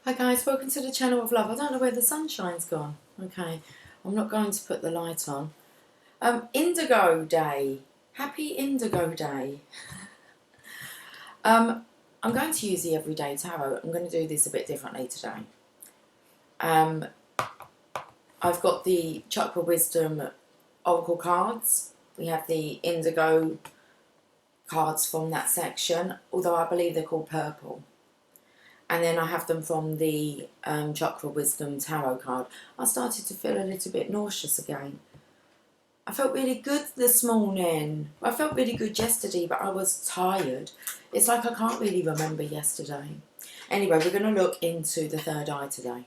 Hi guys, welcome to the channel of love. I don't know where the sunshine's gone. Okay, I'm not going to put the light on. Indigo Day. Happy Indigo Day. I'm going to use the Everyday Tarot. I'm going to do this a bit differently today. I've got the Chakra Wisdom Oracle cards. We have the Indigo cards from that section, although I believe they're called purple. And then I have them from the Chakra Wisdom Tarot card. I started to feel a little bit nauseous again. I felt really good this morning. I felt really good yesterday, but I was tired. It's like I can't really remember yesterday. Anyway, we're going to look into the third eye today.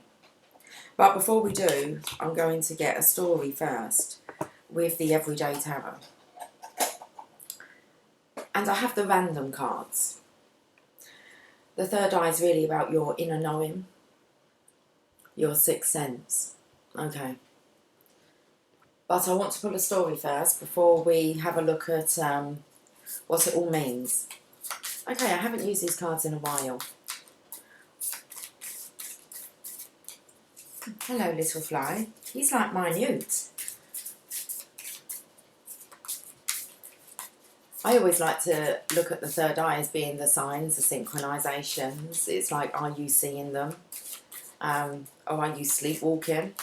But before we do, I'm going to get a story first with the Everyday Tarot. And I have the random cards. The third eye is really about your inner knowing, your sixth sense. Okay. But I want to pull a story first before we have a look at what it all means. Okay, I haven't used these cards in a while. Hello, little fly. He's like minute. I always like to look at the third eye as being the signs, the synchronizations. It's like, are you seeing them? Or are you sleepwalking?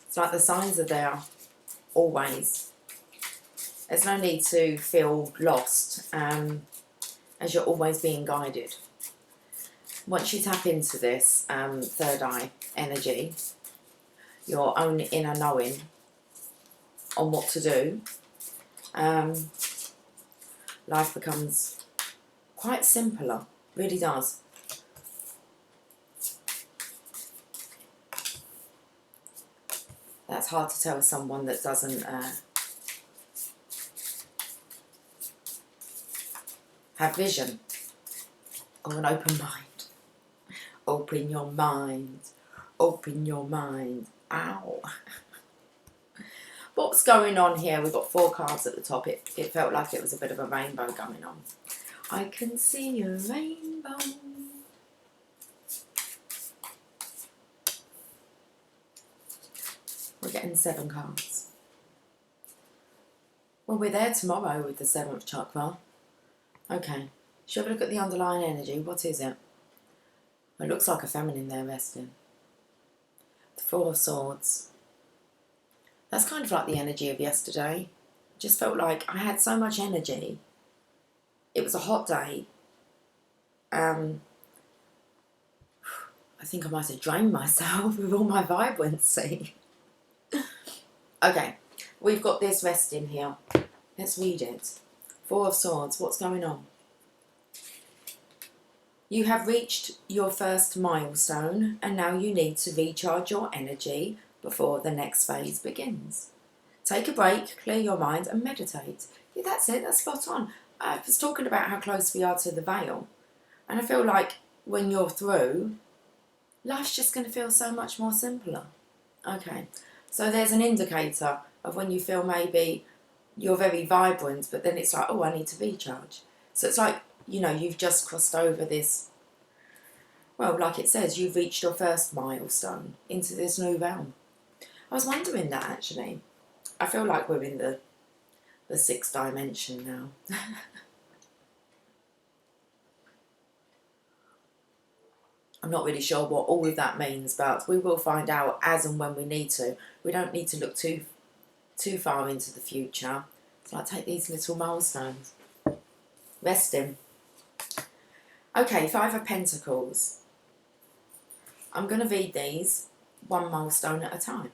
It's like the signs are there, always. There's no need to feel lost, as you're always being guided. Once you tap into this third eye energy, your own inner knowing on what to do, life becomes quite simpler, really does. That's hard to tell someone that doesn't have vision or an open mind. Open your mind. Open your mind. Ow. What's going on here? We've got 4 cards at the top. It felt like it was a bit of a rainbow going on. I can see a rainbow. We're getting 7 cards. Well, we're there tomorrow with the 7th chakra. Okay. Shall we look at the underlying energy? What is it? It looks like a feminine there resting. The 4 of Swords. That's kind of like the energy of yesterday. Just felt like I had so much energy. It was a hot day. I think I might have drained myself with all my vibrancy. Okay, we've got this resting here. Let's read it. 4 of Swords, what's going on? You have reached your first milestone and now you need to recharge your energy before the next phase begins. Take a break, clear your mind and meditate. Yeah, that's it, that's spot on. I was talking about how close we are to the veil, and I feel like when you're through, life's just going to feel so much more simpler. Okay, so there's an indicator of when you feel maybe you're very vibrant, but then it's like, oh, I need to recharge. So it's like, you know, you've just crossed over this, well, like it says, you've reached your first milestone into this new realm. I was wondering that, actually. I feel like we're in the 6th dimension now. I'm not really sure what all of that means, but we will find out as and when we need to. We don't need to look too far into the future. So I take these little milestones. Resting. Okay, 5 of Pentacles. I'm going to read these one milestone at a time.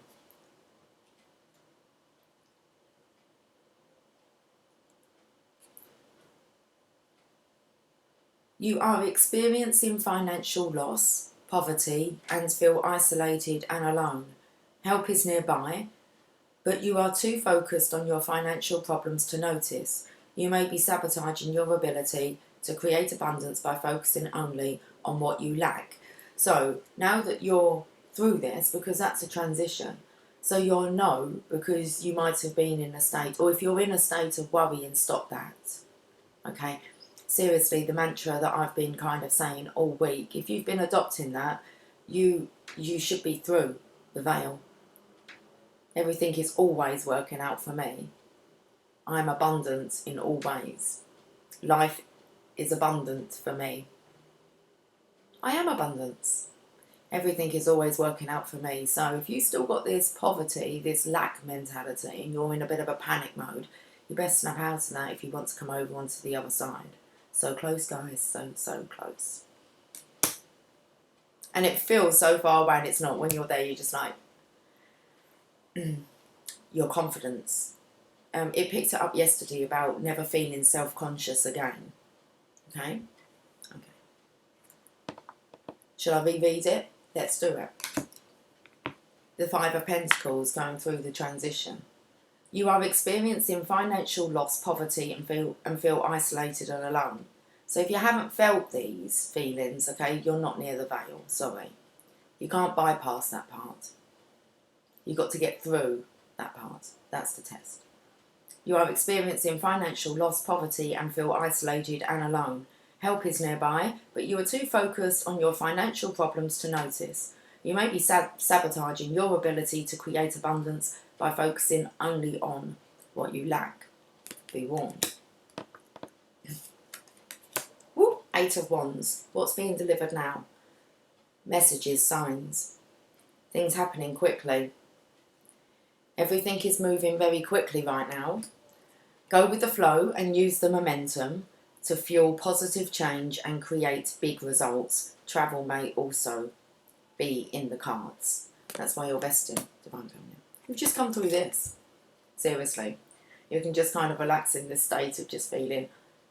You are experiencing financial loss, poverty, and feel isolated and alone. Help is nearby, but you are too focused on your financial problems to notice. You may be sabotaging your ability to create abundance by focusing only on what you lack. So now that you're through this, because that's a transition, so you'll know, because you might have been in a state, or if you're in a state of worry, and stop that. Okay, Seriously, the mantra that I've been kind of saying all week, if you've been adopting that, you should be through the veil. Everything is always working out for me. I'm abundant in all ways. Life is abundant for me. I am abundance. Everything is always working out for me. So if you still got this poverty, this lack mentality, and you're in a bit of a panic mode, you best snap out of that if you want to come over onto the other side. So close, guys, so close. And it feels so far away, and it's not. When you're there, you're just like, your confidence. It picked it up yesterday about never feeling self-conscious again. Okay? Okay. Shall I reread it? Let's do it. The Five of Pentacles going through the transition. You are experiencing financial loss, poverty, and feel isolated and alone. So if you haven't felt these feelings, okay, you're not near the veil. Sorry. You can't bypass that part. You've got to get through that part. That's the test. You are experiencing financial loss, poverty, and feel isolated and alone. Help is nearby, but you are too focused on your financial problems to notice. You may be sabotaging your ability to create abundance by focusing only on what you lack. Be warned. Woo, 8 of Wands. What's being delivered now? Messages, signs. Things happening quickly. Everything is moving very quickly right now. Go with the flow and use the momentum to fuel positive change and create big results. Travel may also be in the cards. That's why you're resting, Divine Feminine. You've just come through this. Seriously. You can just kind of relax in this state of just feeling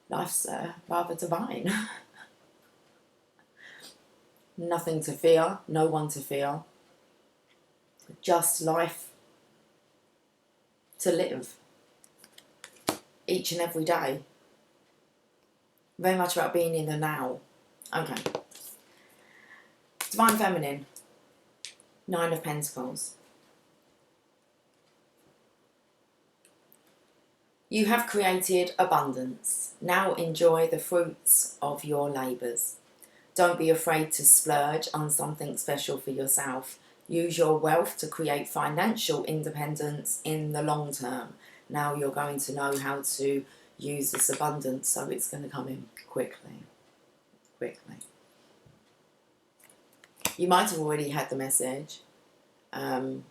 life's rather divine. Nothing to fear, no one to fear. Just life to live. Each and every day. Very much about being in the now. Okay. Divine Feminine. 9 of Pentacles. You have created abundance. Now enjoy the fruits of your labours. Don't be afraid to splurge on something special for yourself. Use your wealth to create financial independence in the long term. Now you're going to know how to use this abundance, so it's going to come in quickly. Quickly. You might have already had the message. I've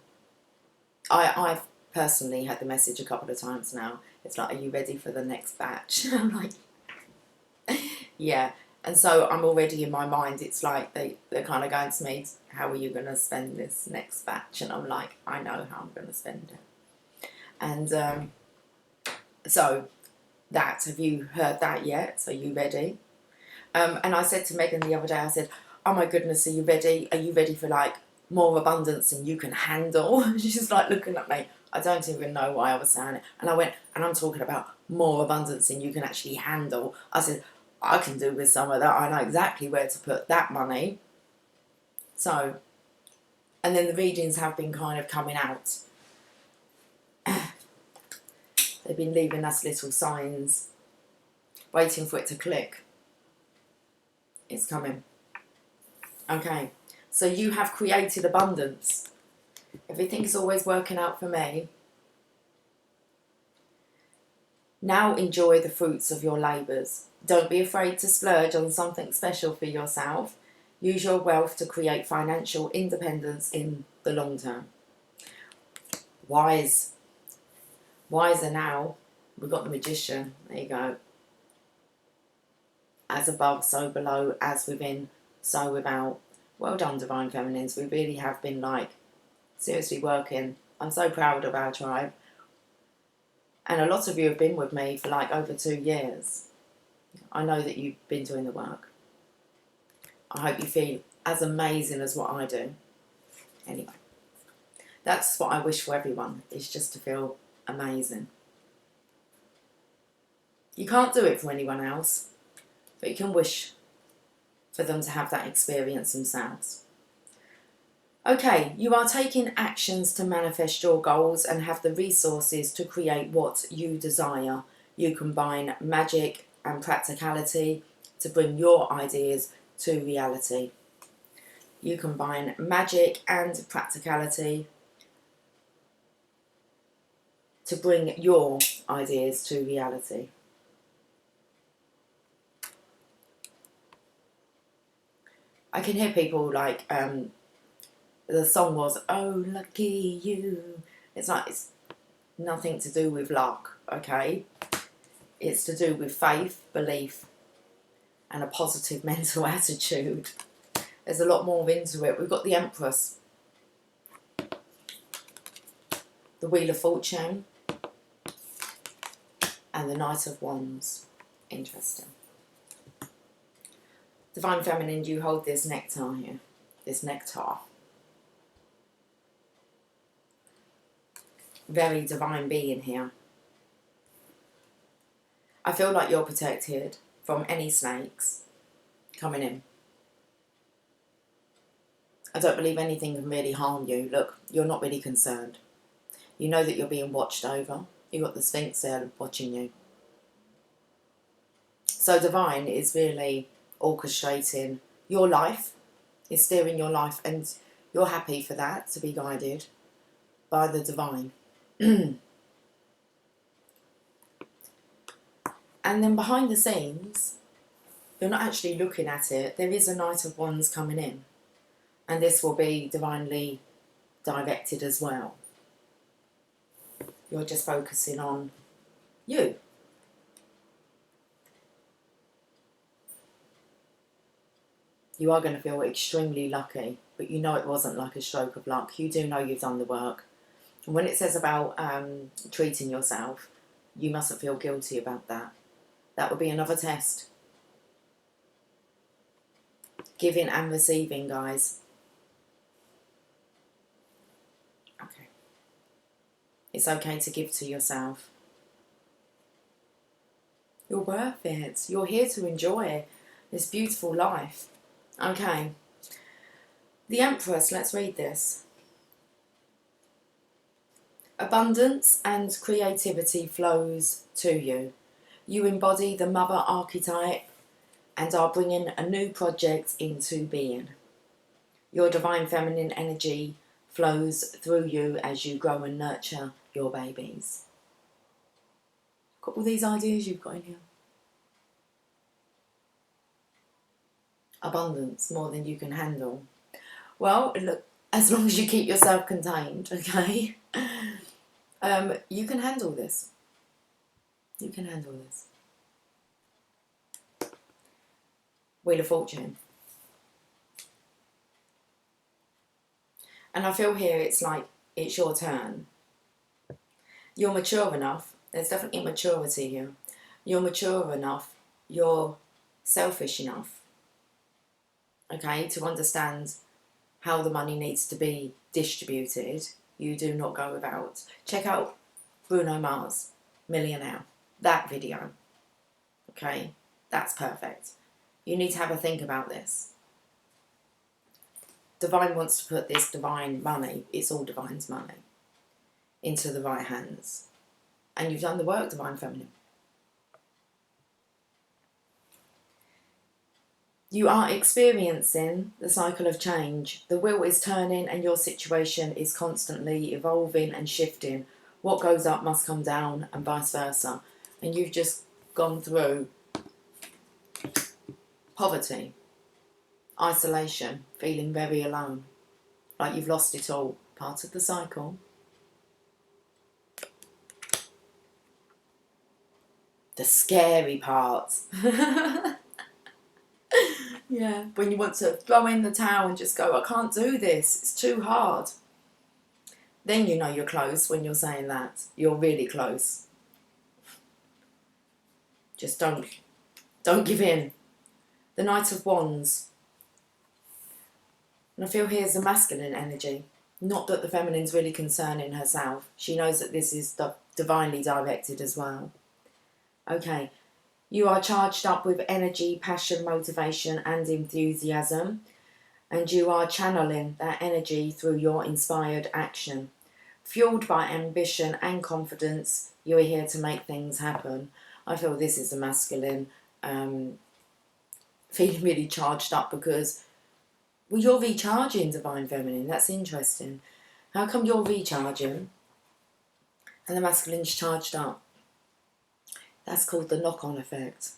personally had the message a couple of times now. It's like, are you ready for the next batch? I'm like, yeah. And so I'm already in my mind, it's like they're kind of going to me, how are you going to spend this next batch? And I'm like, I know how I'm going to spend it. And so that, have you heard that yet? Are you ready? And I said to Megan the other day, I said, oh my goodness, are you ready? Are you ready for like more abundance than you can handle? She's like looking at me. I don't even know why I was saying it. And I went, and I'm talking about more abundance than you can actually handle. I said, I can do with some of that. I know exactly where to put that money. So, and then the readings have been kind of coming out. They've been leaving us little signs, waiting for it to click. It's coming. Okay, so you have created abundance. Everything's always working out for me. Now enjoy the fruits of your labours. Don't be afraid to splurge on something special for yourself. Use your wealth to create financial independence in the long term. Wise. Wiser now. We've got the Magician. There you go. As above, so below. As within, so without. Well done, Divine Feminines. We really have been like seriously working. I'm so proud of our tribe. And a lot of you have been with me for like over 2 years. I know that you've been doing the work. I hope you feel as amazing as what I do. Anyway, that's what I wish for everyone, is just to feel amazing. You can't do it for anyone else, but you can wish for them to have that experience themselves. Okay, you are taking actions to manifest your goals and have the resources to create what you desire. You combine magic, and practicality to bring your ideas to reality. You combine magic and practicality to bring your ideas to reality. I can hear people like, the song was, "Oh, lucky you." It's like, it's nothing to do with luck, okay? It's to do with faith, belief, and a positive mental attitude. There's a lot more into it. We've got the Empress, the Wheel of Fortune, and the Knight of Wands. Interesting. Divine Feminine, you hold this nectar here. This nectar. Very divine being here. I feel like you're protected from any snakes coming in. I don't believe anything can really harm you. Look, you're not really concerned. You know that you're being watched over. You've got the Sphinx there watching you. So divine is really orchestrating your life. It's steering your life, and you're happy for that, to be guided by the divine. And then behind the scenes, you're not actually looking at it. There is a Knight of Wands coming in. And this will be divinely directed as well. You're just focusing on you. You are going to feel extremely lucky, but you know it wasn't like a stroke of luck. You do know you've done the work. And when it says about treating yourself, you mustn't feel guilty about that. That would be another test. Giving and receiving, guys. Okay. It's okay to give to yourself. You're worth it. You're here to enjoy this beautiful life. Okay. The Empress, let's read this. Abundance and creativity flows to you. You embody the mother archetype and are bringing a new project into being. Your divine feminine energy flows through you as you grow and nurture your babies. Got all these ideas you've got in here. Abundance, more than you can handle. Well, look, as long as you keep yourself contained, okay? You can handle this. You can handle this. Wheel of Fortune. And I feel here it's like it's your turn. You're mature enough. There's definitely maturity here. You're mature enough. You're selfish enough. Okay, to understand how the money needs to be distributed. You do not go without. Check out Bruno Mars, Millionaire. That video. Okay, that's perfect. You need to have a think about this. Divine wants to put this divine money, it's all divine's money, into the right hands. And you've done the work, Divine Feminine. You are experiencing the cycle of change. The wheel is turning and your situation is constantly evolving and shifting. What goes up must come down and vice versa. And you've just gone through poverty, isolation, feeling very alone, like you've lost it all. Part of the cycle. The scary part. Yeah, when you want to throw in the towel and just go, I can't do this, it's too hard. Then you know you're close when you're saying that. You're really close. Just don't give in. The Knight of Wands. And I feel here's the masculine energy. Not that the feminine's really concerning herself. She knows that this is divinely directed as well. Okay. You are charged up with energy, passion, motivation and enthusiasm. And you are channeling that energy through your inspired action. Fueled by ambition and confidence, you are here to make things happen. I feel this is the masculine feeling really charged up because, well, you're recharging, Divine Feminine. That's interesting. How come you're recharging and the masculine's charged up? That's called the knock-on effect.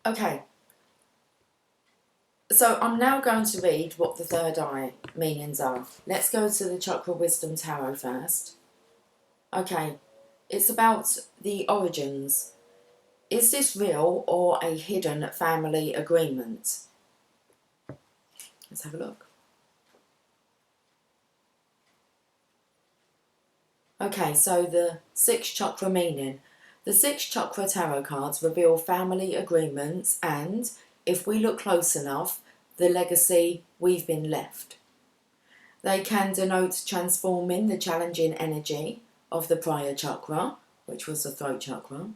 Okay. So I'm now going to read what the third eye meanings are. Let's go to the Chakra Wisdom Tarot first. Okay. It's about the origins. Is this real or a hidden family agreement? Let's have a look. Okay, so the sixth chakra meaning. The sixth chakra tarot cards reveal family agreements and, if we look close enough, the legacy we've been left. They can denote transforming the challenging energy of the prior chakra, which was the throat chakra,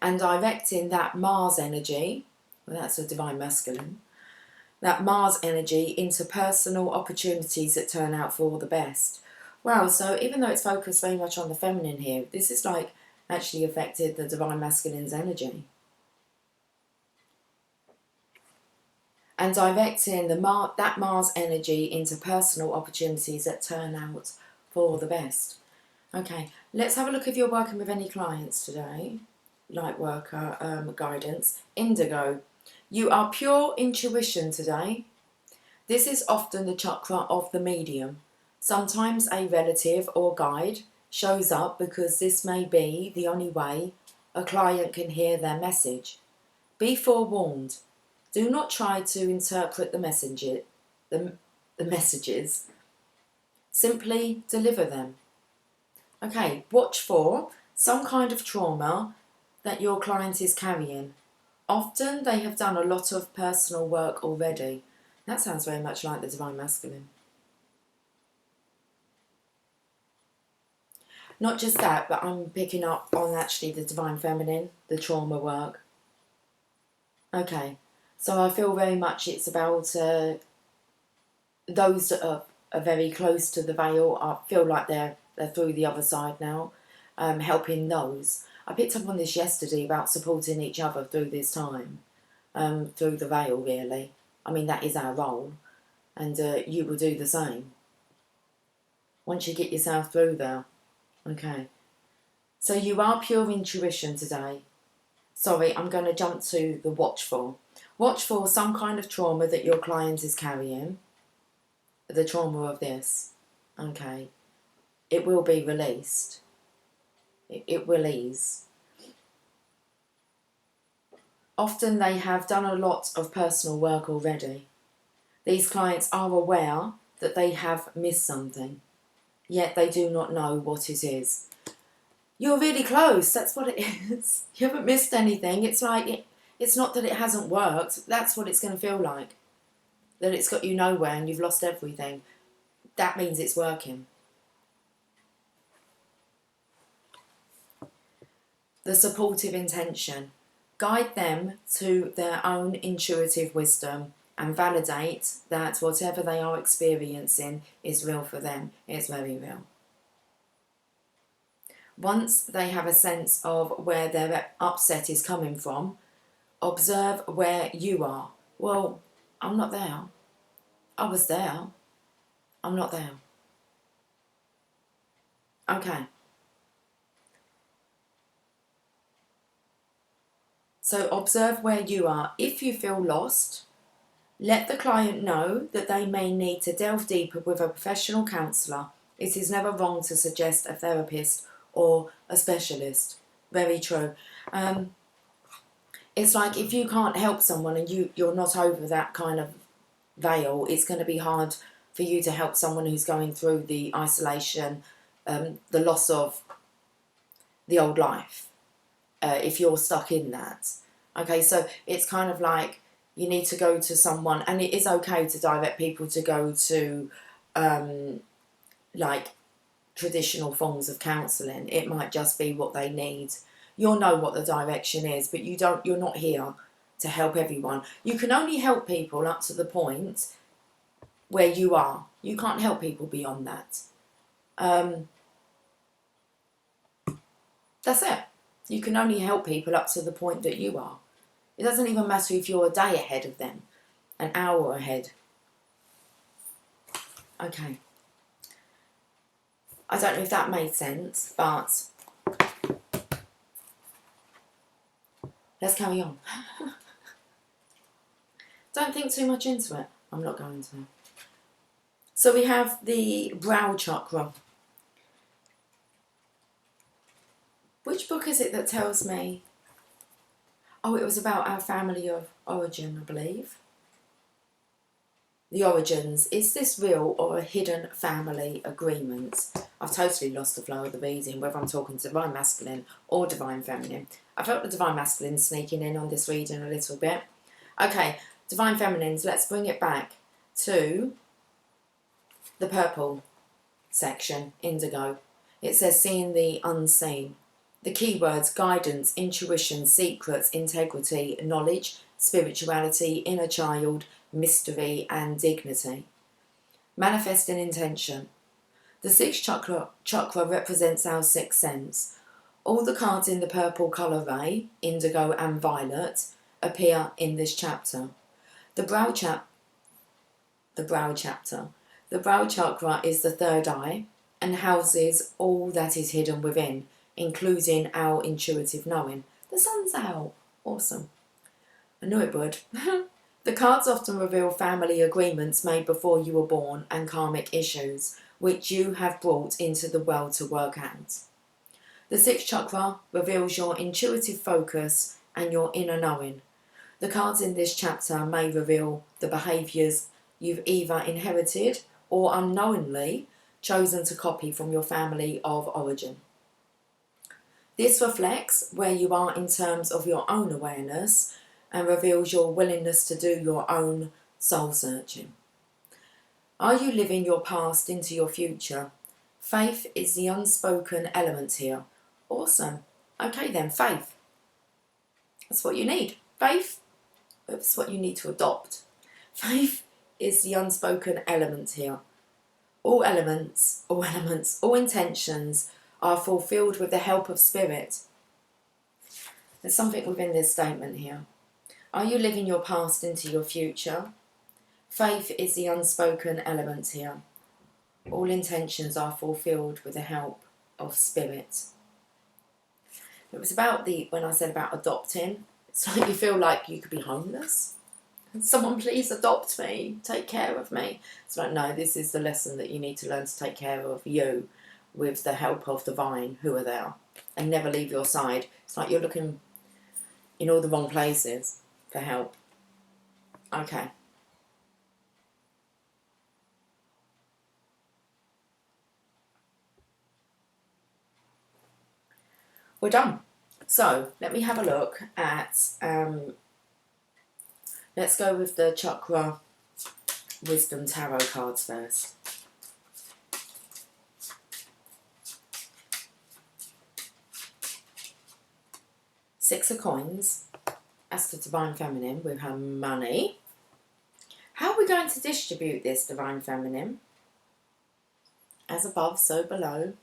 and directing that Mars energy, well, that's a divine masculine, that Mars energy into personal opportunities that turn out for the best. Wow, so even though it's focused very much on the feminine here, this is like actually affected the divine masculine's energy. And directing that Mars energy into personal opportunities that turn out for the best. Okay, let's have a look if you're working with any clients today. Light worker guidance. Indigo. You are pure intuition today. This is often the chakra of the medium. Sometimes a relative or guide shows up because this may be the only way a client can hear their message. Be forewarned. Do not try to interpret the messages. Simply deliver them. Okay, watch for some kind of trauma that your client is carrying. Often they have done a lot of personal work already. That sounds very much like the divine masculine. Not just that, but I'm picking up on actually the divine feminine, the trauma work. Okay, so I feel very much it's about those that are very close to the veil. I feel like they're through the other side now, helping those. I picked up on this yesterday about supporting each other through this time, through the veil really. I mean, that is our role, and you will do the same once you get yourself through there. Okay, so you are pure intuition today. Sorry, I'm going to jump to the watch for. Watch for some kind of trauma that your client is carrying. The trauma of this. Okay, it will be released. It will ease. Often they have done a lot of personal work already. These clients are aware that they have missed something, yet they do not know what it is. You're really close, that's what it is. You haven't missed anything. It's like, it's not that it hasn't worked, that's what it's going to feel like. That it's got you nowhere and you've lost everything. That means it's working. The supportive intention. Guide them to their own intuitive wisdom and validate that whatever they are experiencing is real for them. It's very real. Once they have a sense of where their upset is coming from, observe where you are. Well, I'm not there. I was there. I'm not there. Okay. So observe where you are. If you feel lost, let the client know that they may need to delve deeper with a professional counsellor. It is never wrong to suggest a therapist or a specialist. Very true. It's like if you can't help someone and you're not over that kind of veil, it's going to be hard for you to help someone who's going through the isolation, the loss of the old life, if you're stuck in that. Okay, so it's kind of like you need to go to someone, and it is okay to direct people to go to like traditional forms of counselling. It might just be what they need. You'll know what the direction is, but you're not here to help everyone. You can only help people up to the point where you are. You can't help people beyond that. That's it. You can only help people up to the point that you are. It doesn't even matter if you're a day ahead of them, an hour ahead. Okay. I don't know if that made sense, but let's carry on. Don't think too much into it. I'm not going to. So we have the brow chakra. Which book is it that tells me? Oh, it was about our family of origin, I believe. The origins. Is this real or a hidden family agreement? I've totally lost the flow of the reading, whether I'm talking to divine masculine or divine feminine. I felt the divine masculine sneaking in on this reading a little bit. Okay, divine feminines, let's bring it back to the purple section, indigo. It says seeing the unseen. The keywords: guidance, intuition, secrets, integrity, knowledge, spirituality, inner child, mystery and dignity. Manifesting intention. The sixth chakra represents our sixth sense. All the cards in the purple colour ray, indigo and violet, appear in this chapter. The brow chakra is the third eye and houses all that is hidden within, including our intuitive knowing. The sun's out. Awesome. I knew it would. The cards often reveal family agreements made before you were born and karmic issues which you have brought into the world to work out. The sixth chakra reveals your intuitive focus and your inner knowing. The cards in this chapter may reveal the behaviours you've either inherited or unknowingly chosen to copy from your family of origin. This reflects where you are in terms of your own awareness and reveals your willingness to do your own soul searching. Are you living your past into your future? Faith is the unspoken element here. Awesome. Okay then, faith. That's what you need. Faith. That's what you need to adopt. Faith is the unspoken element here. All intentions are fulfilled with the help of spirit. There's something within this statement here. Are you living your past into your future? Faith is the unspoken element here. All intentions are fulfilled with the help of spirit. It was about when I said about adopting, it's like you feel like you could be homeless. Someone please adopt me, take care of me. It's like, no, this is the lesson that you need to learn to take care of you with the help of divine who are there and never leave your side. It's like you're looking in all the wrong places for help. Okay. We're done. So let me have a look at, let's go with the chakra wisdom tarot cards first. Six of coins, as the divine feminine with her money. How are we going to distribute this, divine feminine? As above, so below.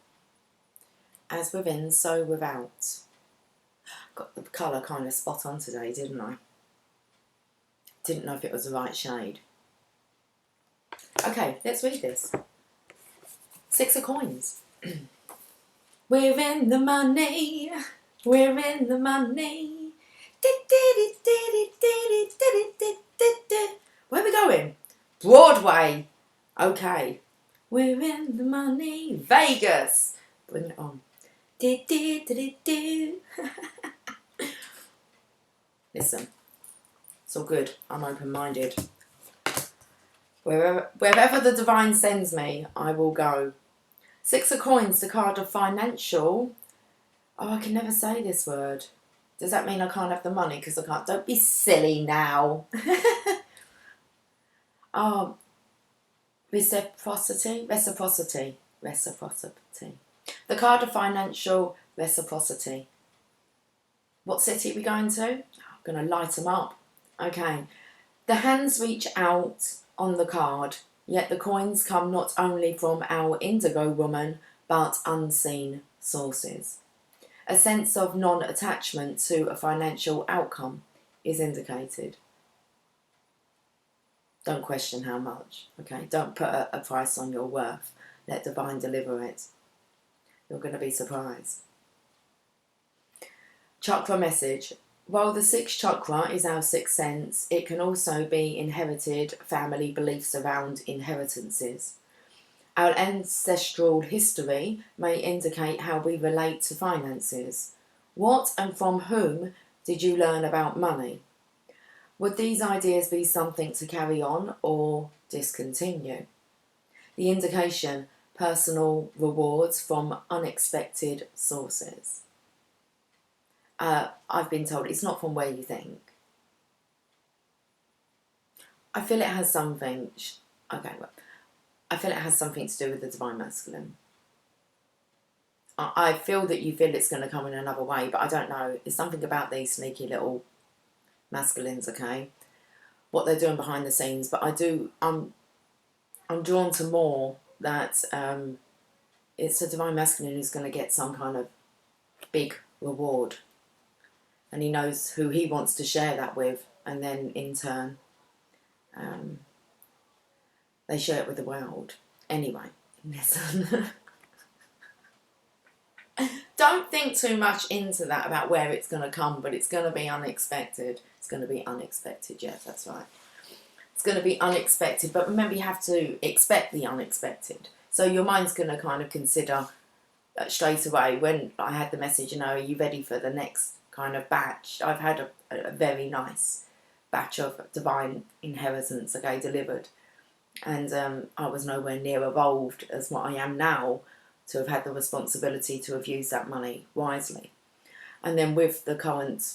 As within, so without. Got the colour kind of spot on today, didn't I? Didn't know if it was the right shade. Okay, let's read this. Six of coins. We're in the money. We're in the money. Where are we going? Broadway. Okay. We're in the money. Vegas. Bring it on. Listen, it's all good. I'm open-minded. Wherever the divine sends me, I will go. Six of coins, the card of financial. Oh, I can never say this word. Does that mean I can't have the money because I can't? Don't be silly now. Oh, reciprocity. The card of financial reciprocity. What city are we going to? I'm going to light them up. Okay. The hands reach out on the card. Yet the coins come not only from our Indigo woman, but unseen sources. A sense of non-attachment to a financial outcome is indicated. Don't question how much, okay? Don't put a price on your worth. Let divine deliver it. You're going to be surprised. Chakra message. While the sixth chakra is our sixth sense, it can also be inherited family beliefs around inheritances. Our ancestral history may indicate how we relate to finances. What and from whom did you learn about money? Would these ideas be something to carry on or discontinue? The indication, personal rewards from unexpected sources. I've been told it's not from where you think. I feel it has something, I feel it has something to do with the divine masculine. I feel that you feel it's going to come in another way, but I don't know. There's something about these sneaky little masculines, okay? What they're doing behind the scenes, but I'm drawn to more that it's a divine masculine who's going to get some kind of big reward. And he knows who he wants to share that with, and then in turn, they share it with the world. Anyway, listen. Don't think too much into that about where it's going to come, but it's going to be unexpected. It's going to be unexpected, yes, that's right. It's going to be unexpected, but remember you have to expect the unexpected. So your mind's going to kind of consider straight away when I had the message, are you ready for the next kind of batch? I've had a very nice batch of divine inheritance, okay, delivered. And I was nowhere near evolved as what I am now to have had the responsibility to have used that money wisely. And then with the current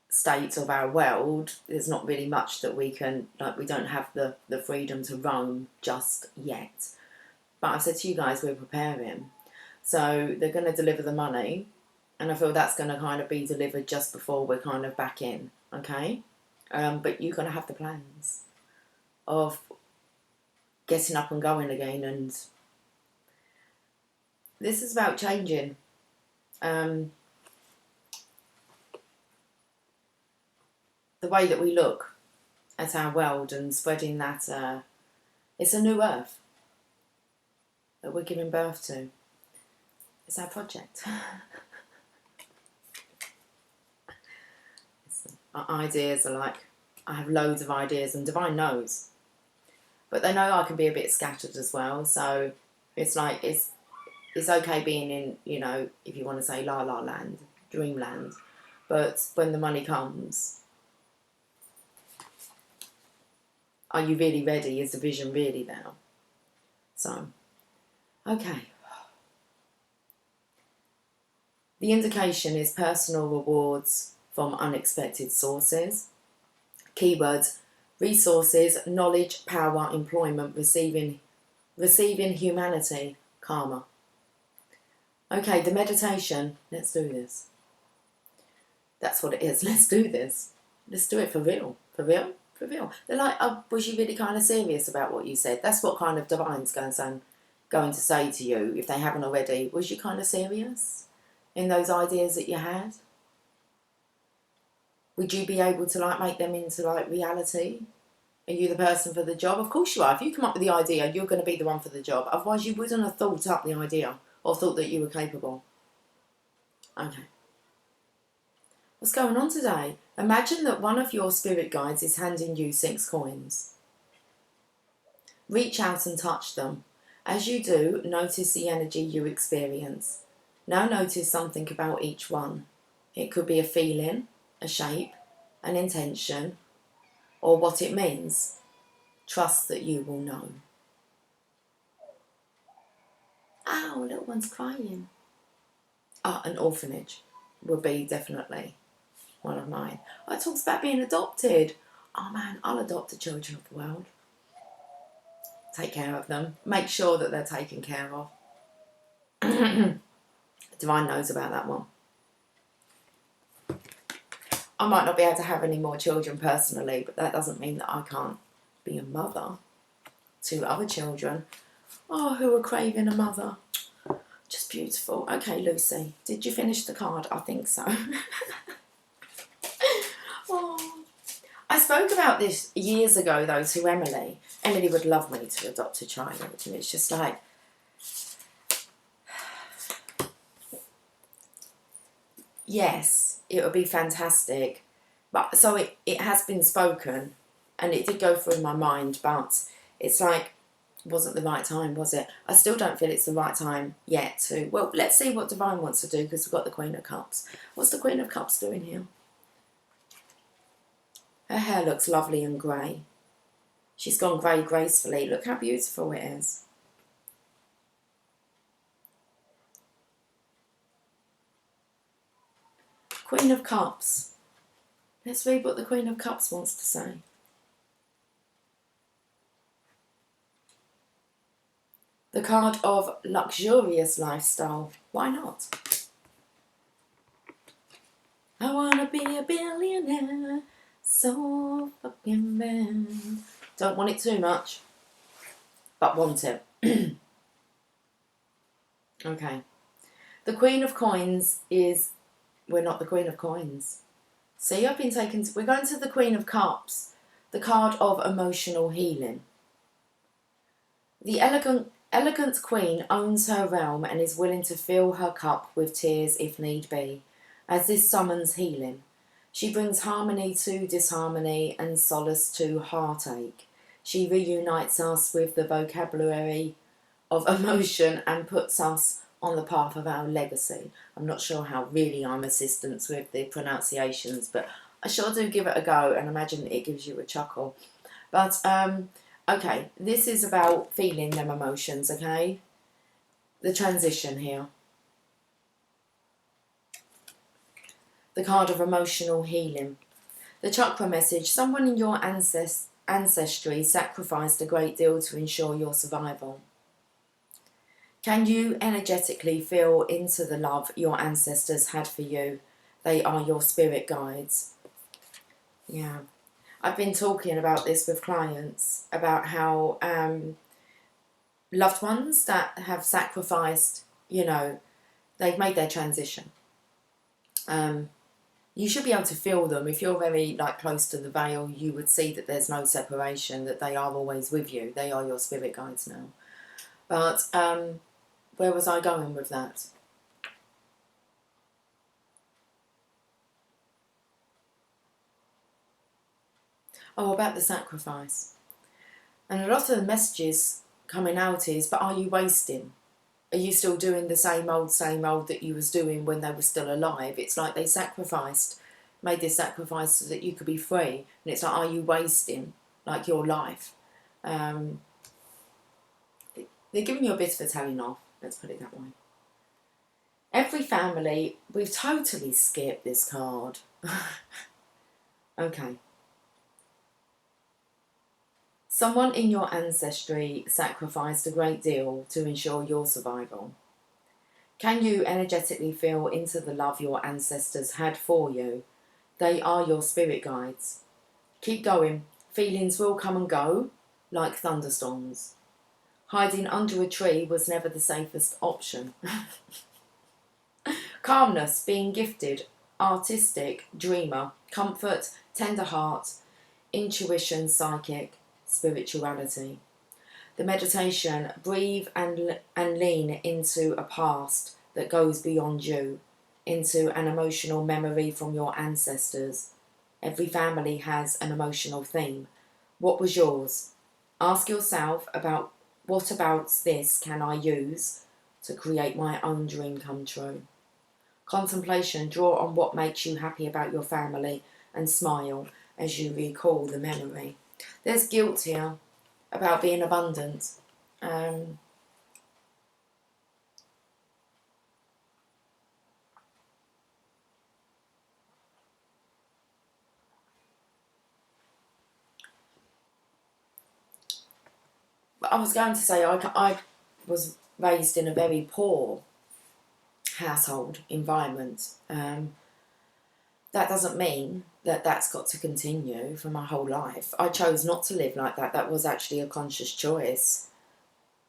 state of our world, there's not really much that we can, we don't have the freedom to roam just yet. But I've said to you guys, we're preparing. So they're going to deliver the money, and I feel that's going to kind of be delivered just before we're kind of back in, okay? But you're going to have the plans of getting up and going again, and this is about changing. The way that we look at our world and spreading that, it's a new earth that we're giving birth to. It's our project. Ideas are like, I have loads of ideas, and divine knows. But they know I can be a bit scattered as well, so it's like, it's okay being in, if you want to say la la land, dreamland. But when the money comes, are you really ready? Is the vision really there? So, okay. The indication is personal rewards from unexpected sources. Keywords: resources, knowledge, power, employment, receiving humanity, karma. Okay, the meditation, let's do this. That's what it is, let's do this. Let's do it for real, for real, for real. They're like, oh, was you really kind of serious about what you said? That's what kind of divine's going to say to you, if they haven't already. Was you kind of serious in those ideas that you had? Would you be able to make them into reality? Are you the person for the job? Of course you are. If you come up with the idea, you're going to be the one for the job. Otherwise you wouldn't have thought up the idea or thought that you were capable. Okay. What's going on today? Imagine that one of your spirit guides is handing you 6 coins. Reach out and touch them. As you do, notice the energy you experience. Now notice something about each one. It could be a feeling, a shape, an intention, or what it means. Trust that you will know. Ow, little one's crying. An orphanage will be definitely one of mine. It talks about being adopted. Oh man, I'll adopt the children of the world. Take care of them. Make sure that they're taken care of. Divine knows about that one. I might not be able to have any more children personally, but that doesn't mean that I can't be a mother 2 other children, who are craving a mother. Just beautiful. Okay, Lucy, did you finish the card? I think so. Oh, I spoke about this years ago, though, to Emily. Emily would love me to adopt a child, and it's just like, yes, it would be fantastic. But so it has been spoken, and it did go through my mind, but it's like, it wasn't the right time, was it? I still don't feel it's the right time yet to, well, let's see what Divine wants to do, because we've got the Queen of Cups. What's the Queen of Cups doing here? Her hair looks lovely and grey. She's gone grey gracefully. Look how beautiful it is. Queen of Cups. Let's read what the Queen of Cups wants to say. The card of luxurious lifestyle. Why not? I want to be a billionaire. So fucking bad. Don't want it too much, but want it. Okay. The Queen of Coins is... We're not the Queen of Coins. See, I've been taken to... We're going to the Queen of Cups. The card of emotional healing. The elegant queen owns her realm and is willing to fill her cup with tears if need be, as this summons healing. She brings harmony to disharmony and solace to heartache. She reunites us with the vocabulary of emotion and puts us on the path of our legacy. I'm not sure how really I'm assistance with the pronunciations, but I sure do give it a go and imagine it gives you a chuckle. But, okay, this is about feeling them emotions, okay? The transition here. The card of emotional healing. The chakra message. Someone in your ancestry sacrificed a great deal to ensure your survival. Can you energetically feel into the love your ancestors had for you? They are your spirit guides. Yeah. I've been talking about this with clients, about how loved ones that have sacrificed, you know, they've made their transition. You should be able to feel them. If you're very close to the veil, you would see that there's no separation, that they are always with you. They are your spirit guides now. But where was I going with that? Oh, about the sacrifice. And a lot of the messages coming out is, but are you wasting? Are you still doing the same old that you was doing when they were still alive? It's like they made this sacrifice so that you could be free. And it's like, are you wasting, your life? They're giving you a bit of a telling off, let's put it that way. Every family, we've totally skipped this card. Okay. Someone in your ancestry sacrificed a great deal to ensure your survival. Can you energetically feel into the love your ancestors had for you? They are your spirit guides. Keep going. Feelings will come and go, like thunderstorms. Hiding under a tree was never the safest option. Calmness, being gifted, artistic, dreamer, comfort, tender heart, intuition, psychic, spirituality. The meditation, breathe and lean into a past that goes beyond you, into an emotional memory from your ancestors. Every family has an emotional theme. What was yours? Ask yourself about what about this can I use to create my own dream come true. Contemplation, draw on what makes you happy about your family and smile as you recall the memory. There's guilt here about being abundant. But I was going to say I was raised in a very poor household environment. that doesn't mean that that's got to continue for my whole life. I chose not to live like that. That was actually a conscious choice.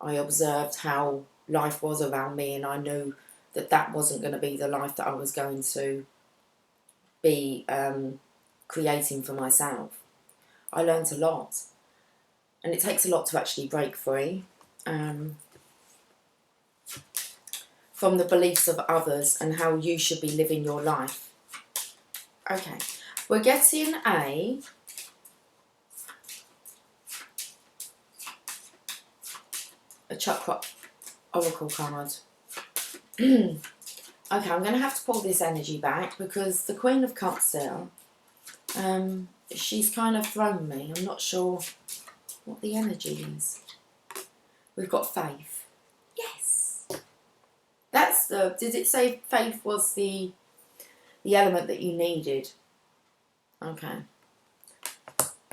I observed how life was around me, and I knew that that wasn't going to be the life that I was going to be creating for myself. I learned a lot, and it takes a lot to actually break free from the beliefs of others and how you should be living your life. Okay, we're getting a chakra oracle card. Okay, I'm going to have to pull this energy back because the Queen of Cups there, she's kind of thrown me. I'm not sure what the energy is. We've got faith. Yes. That's the... Did it say faith was the element that you needed? Okay.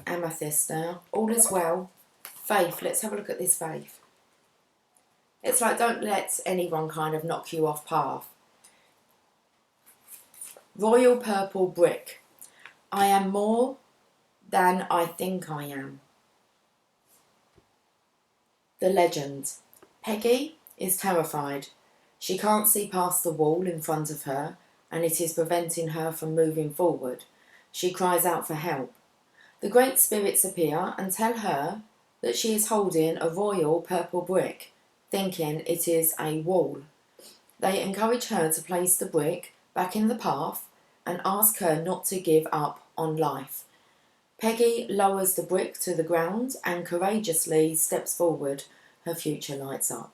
Amethyst now. All is well. Faith. Let's have a look at this faith. It's like, don't let anyone kind of knock you off path. Royal purple brick. I am more than I think I am. The legend. Peggy is terrified. She can't see past the wall in front of her, and it is preventing her from moving forward. She cries out for help. The great spirits appear and tell her that she is holding a royal purple brick, thinking it is a wall. They encourage her to place the brick back in the path and ask her not to give up on life. Peggy lowers the brick to the ground and courageously steps forward. Her future lights up.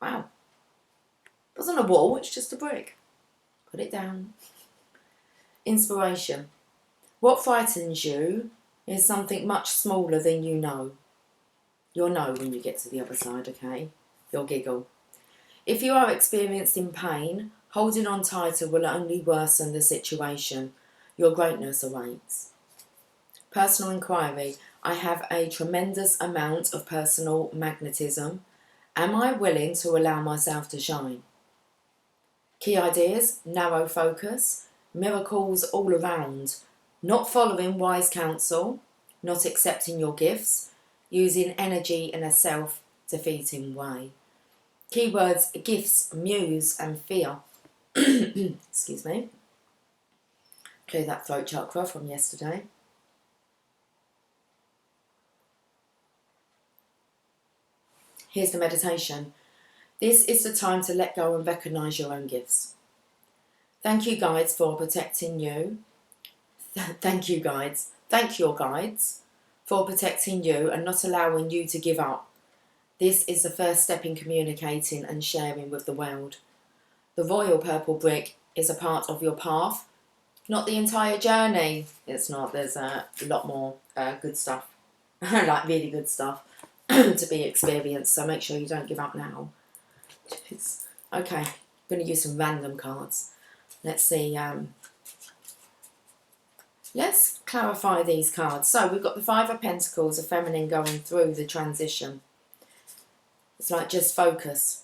Wow. It wasn't a wall, it's just a brick. Put it down. Inspiration. What frightens you is something much smaller than you know. You'll know when you get to the other side, okay? You'll giggle. If you are experiencing pain, holding on tighter will only worsen the situation. Your greatness awaits. Personal inquiry. I have a tremendous amount of personal magnetism. Am I willing to allow myself to shine? Key ideas. Narrow focus. Miracles all around. Not following wise counsel. Not accepting your gifts. Using energy in a self-defeating way. Keywords, gifts, muse and fear. Excuse me. Clear that throat chakra from yesterday. Here's the meditation. This is the time to let go and recognise your own gifts. Thank you, guides, for protecting you. Thank you, guides. Thank your guides for protecting you and not allowing you to give up. This is the first step in communicating and sharing with the world. The royal purple brick is a part of your path, not the entire journey. It's not. There's a lot more good stuff, like really good stuff, to be experienced. So make sure you don't give up now. Okay, I'm going to use some random cards. Let's see. Let's clarify these cards. So we've got the Five of Pentacles, a feminine going through the transition. It's like just focus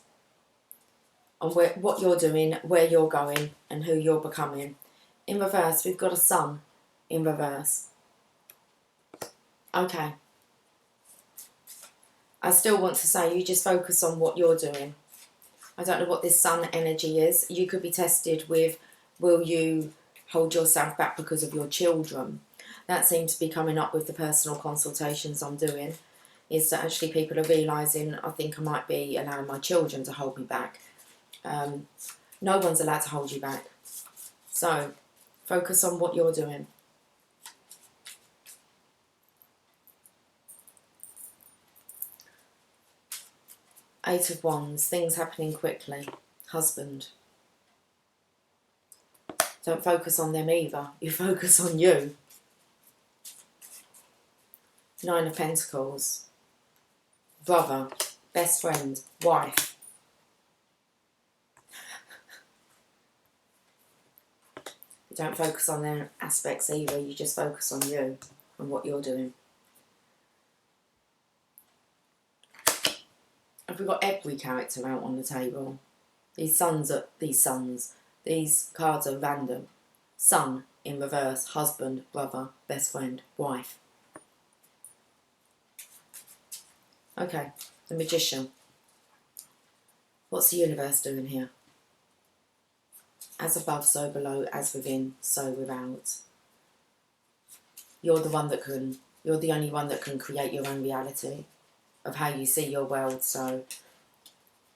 on what you're doing, where you're going, and who you're becoming. In reverse, we've got a Sun in reverse. Okay. I still want to say you just focus on what you're doing. I don't know what this Sun energy is. You could be tested with, will you hold yourself back because of your children? That seems to be coming up with the personal consultations I'm doing, is that actually people are realising, I think I might be allowing my children to hold me back. No one's allowed to hold you back. So, focus on what you're doing. Eight of Wands, things happening quickly. Husband. Don't focus on them either. You focus on you. Nine of Pentacles. Brother. Best friend. Wife. You don't focus on their aspects either. You just focus on you and what you're doing. Have we got every character out on the table? These cards are random. Sun. in reverse, husband, brother, best friend, wife. Okay, the Magician. What's the universe doing here? As above, so below, as within, so without. You're the only one that can create your own reality of how you see your world. So,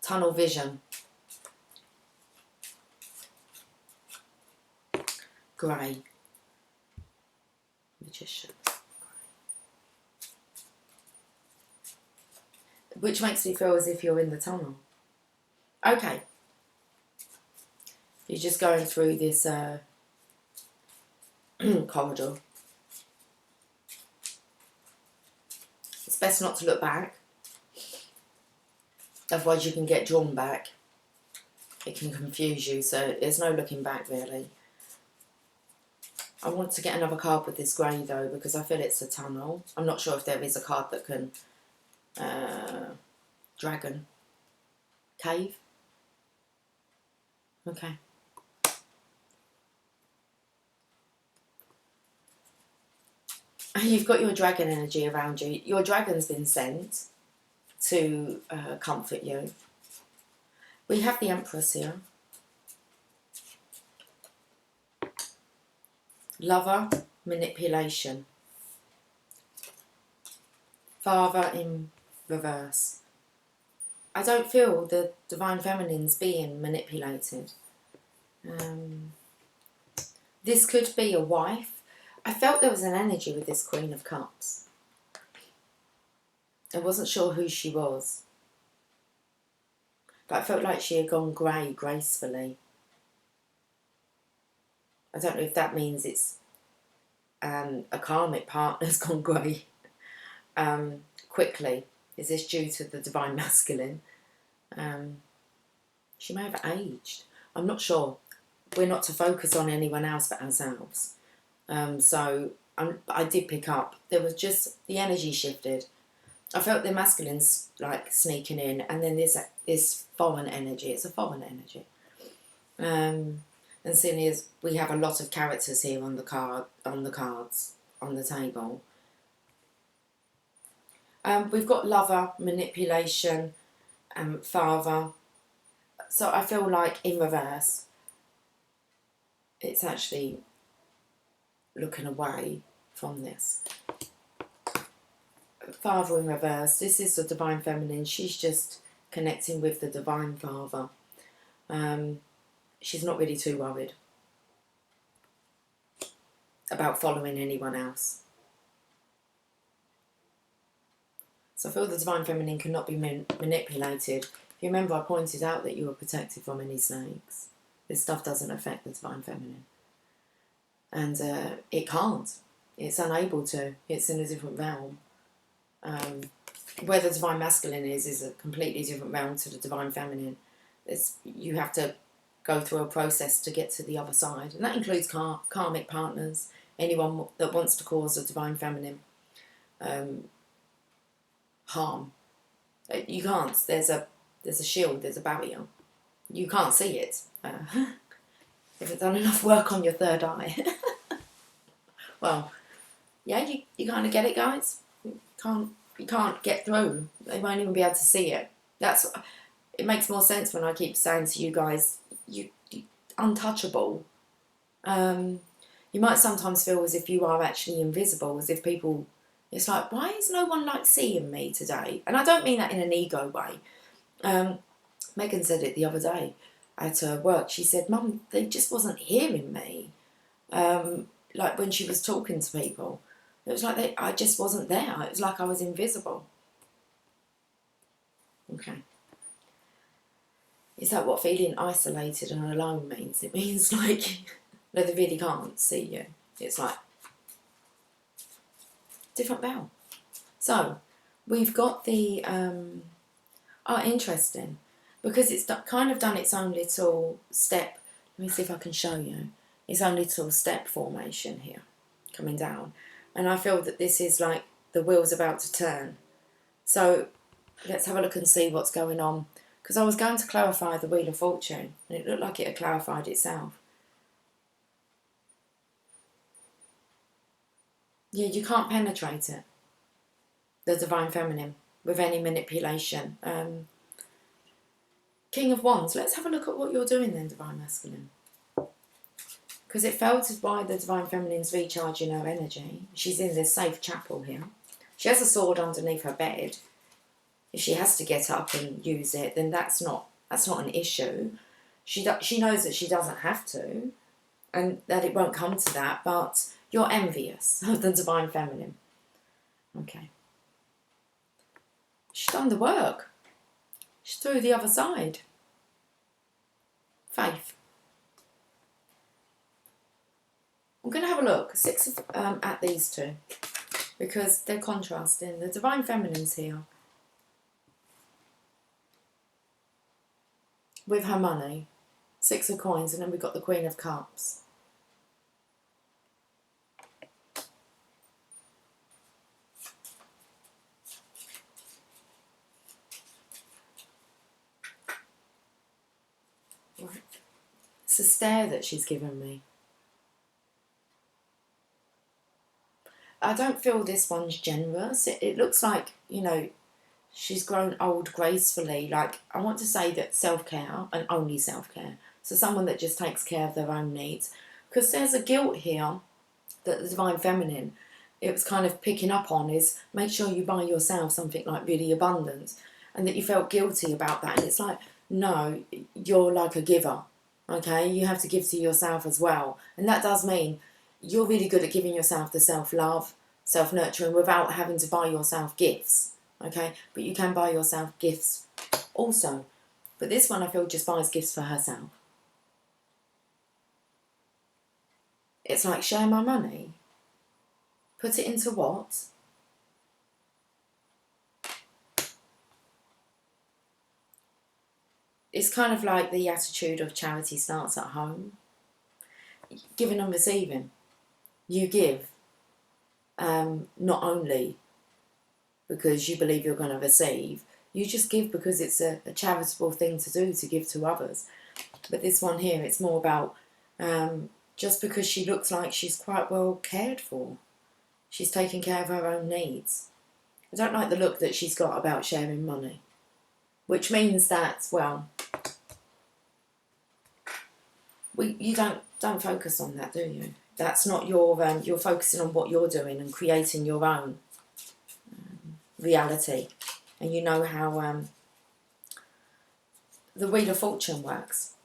tunnel vision. Grey. Magician. Which makes me feel as if you're in the tunnel. Okay. You're just going through this corridor. It's best not to look back. Otherwise you can get drawn back. It can confuse you, so there's no looking back really. I want to get another card with this grey though, because I feel it's a tunnel. I'm not sure if there is a card that can... dragon. Cave. Okay. You've got your dragon energy around you. Your dragon's been sent to comfort you. We have the Empress here. Lover, manipulation. Father in reverse. I don't feel the Divine Feminine's being manipulated. This could be a wife. I felt there was an energy with this Queen of Cups. I wasn't sure who she was. But I felt like she had gone grey gracefully. I don't know if that means it's a karmic partner's gone grey quickly. Is this due to the Divine Masculine? She may have aged. I'm not sure. We're not to focus on anyone else but ourselves. So I did pick up. There was just... the energy shifted. I felt the masculine's like sneaking in, and then this foreign energy. It's a foreign energy. And seeing as we have a lot of characters here on the cards on the table. We've got lover, manipulation, father. So I feel like in reverse, it's actually looking away from this. Father in reverse. This is the Divine Feminine. She's just connecting with the Divine Father. She's not really too worried about following anyone else. So I feel the Divine Feminine cannot be manipulated. If you remember, I pointed out that you were protected from any snakes. This stuff doesn't affect the Divine Feminine. And it can't. It's unable to. It's in a different realm. Where the Divine Masculine is a completely different realm to the Divine Feminine. You have to go through a process to get to the other side. And that includes karmic partners, anyone that wants to cause the Divine Feminine harm. You can't. There's a shield, there's a barrier. You can't see it. If it's done enough work on your third eye. Well, yeah, you kind of get it, guys. You can't get through. They won't even be able to see it. It makes more sense when I keep saying to you guys, you untouchable. You might sometimes feel as if you are actually invisible, as if people... It's like, why is no one like seeing me today? And I don't mean that in an ego way. Megan said it the other day at her work. She said, Mum, they just wasn't hearing me. Like when she was talking to people. It was like I just wasn't there. It was like I was invisible. Okay. Is that what feeling isolated and alone means? It means like, no, they really can't see you. It's like, different realm. So, we've got the, interesting, because it's kind of done its own little step. Let me see if I can show you. Its own little step formation here, coming down. And I feel that this is like the wheel's about to turn. So, let's have a look and see what's going on. Because I was going to clarify the Wheel of Fortune, and it looked like it had clarified itself. Yeah, you can't penetrate it, the Divine Feminine, with any manipulation. King of Wands, let's have a look at what you're doing then, Divine Masculine. Because it felt as why the Divine Feminine's recharging her energy. She's in this safe chapel here. She has a sword underneath her bed. If she has to get up and use it, then that's not an issue. She knows that she doesn't have to, and that it won't come to that, but you're envious of the Divine Feminine. Okay. She's done the work. She's through the other side. Faith. I'm going to have a look at these two, because they're contrasting. The Divine Feminine's here with her money, 6 of Coins, and then we've got the Queen of Cups. Right. It's a stare that she's given me. I don't feel this one's generous. It looks like, you know, she's grown old gracefully. Like, I want to say that self-care, and only self-care. So someone that just takes care of their own needs. Because there's a guilt here that the Divine Feminine, it was kind of picking up on, is make sure you buy yourself something like really abundant. And that you felt guilty about that. And it's like, no, you're like a giver. Okay? You have to give to yourself as well. And that does mean you're really good at giving yourself the self-love, self-nurturing, without having to buy yourself gifts, okay? But you can buy yourself gifts also. But this one, I feel, just buys gifts for herself. It's like, share my money. Put it into what? It's kind of like the attitude of charity starts at home. Giving and receiving. You give, not only because you believe you're going to receive, you just give because it's a charitable thing to do, to give to others. But this one here, it's more about just because she looks like she's quite well cared for. She's taking care of her own needs. I don't like the look that she's got about sharing money, which means that, well, you don't focus on that, do you? That's not your, you're focusing on what you're doing and creating your own reality. And you know how the Wheel of Fortune works.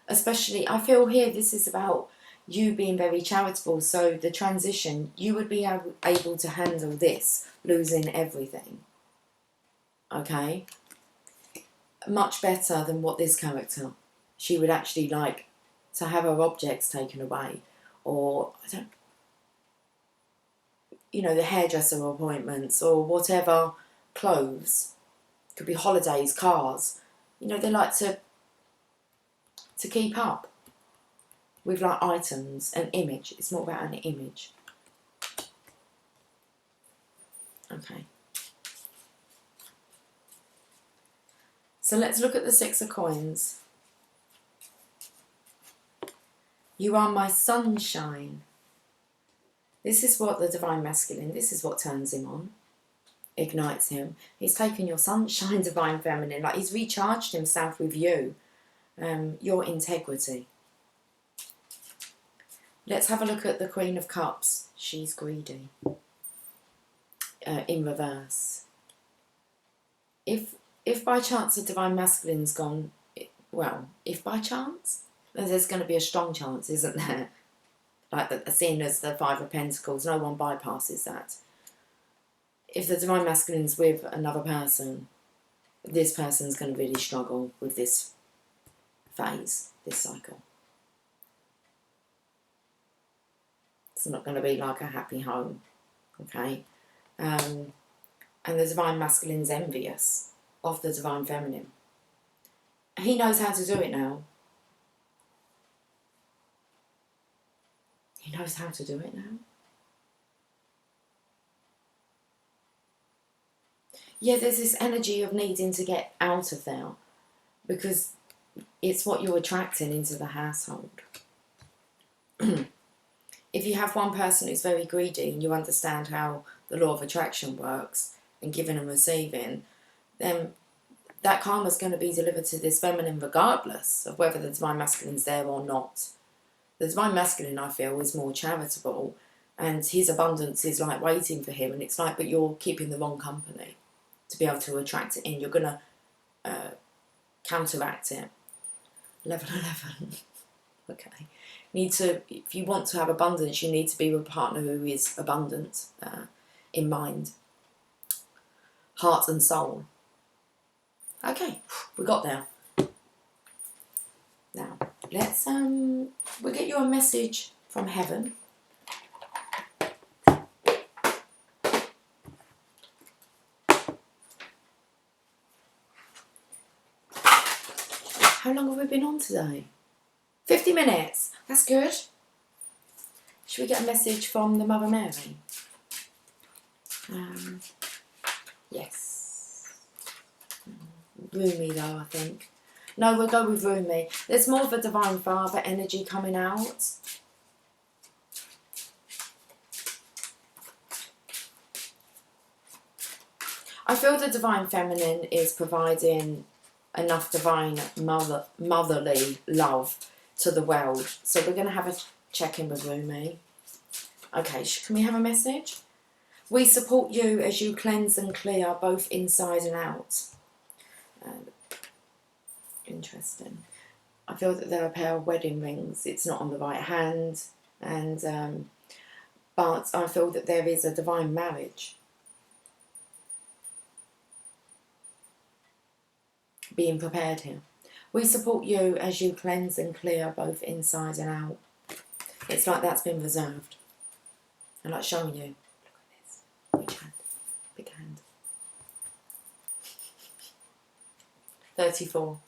Especially, I feel here, this is about you being very charitable. So the transition, you would be able to handle this, losing everything. Okay? Much better than what this character, she would actually like to have her objects taken away, or you know, the hairdresser appointments or whatever, clothes, could be holidays, cars. You know, they like to keep up with like items, an image. It's more about an image. Okay. So let's look at the 6 of Coins. You are my sunshine. This is what the Divine Masculine, this is what turns him on, ignites him. He's taken your sunshine, Divine Feminine, like he's recharged himself with you, your integrity. Let's have a look at the Queen of Cups. She's greedy. In reverse. If by chance the Divine Masculine's gone, well, if by chance, then there's going to be a strong chance, isn't there? Like seen as the 5 of Pentacles, no one bypasses that. If the Divine Masculine's with another person, this person's going to really struggle with this phase, this cycle. It's not going to be like a happy home, okay? And the Divine Masculine's envious of the Divine Feminine. He knows how to do it now. He knows how to do it now. Yeah, there's this energy of needing to get out of there, because it's what you're attracting into the household. If you have one person who's very greedy and you understand how the law of attraction works and giving and receiving, then that karma is going to be delivered to this feminine regardless of whether the divine masculine's there or not. The divine masculine, I feel, is more charitable, and his abundance is like waiting for him, and it's like, but you're keeping the wrong company to be able to attract it in. You're going to counteract it. 11. Okay. If you want to have abundance, you need to be with a partner who is abundant in mind, heart and soul. Okay, we got there. Now, let's we'll get you a message from heaven. How long have we been on today? 50 minutes. That's good. Should we get a message from the Mother Mary? Yes. Rumi though, I think. No, we'll go with Rumi. There's more of a Divine Father energy coming out. I feel the Divine Feminine is providing enough divine motherly love to the world. So we're going to have a check-in with Rumi. Okay, can we have a message? We support you as you cleanse and clear both inside and out. Interesting. I feel that there are a pair of wedding rings. It's not on the right hand, and but I feel that there is a divine marriage being prepared here. We support you as you cleanse and clear both inside and out. It's like that's been reserved. I like showing you. Look at this. Which hand? Big hand. 34.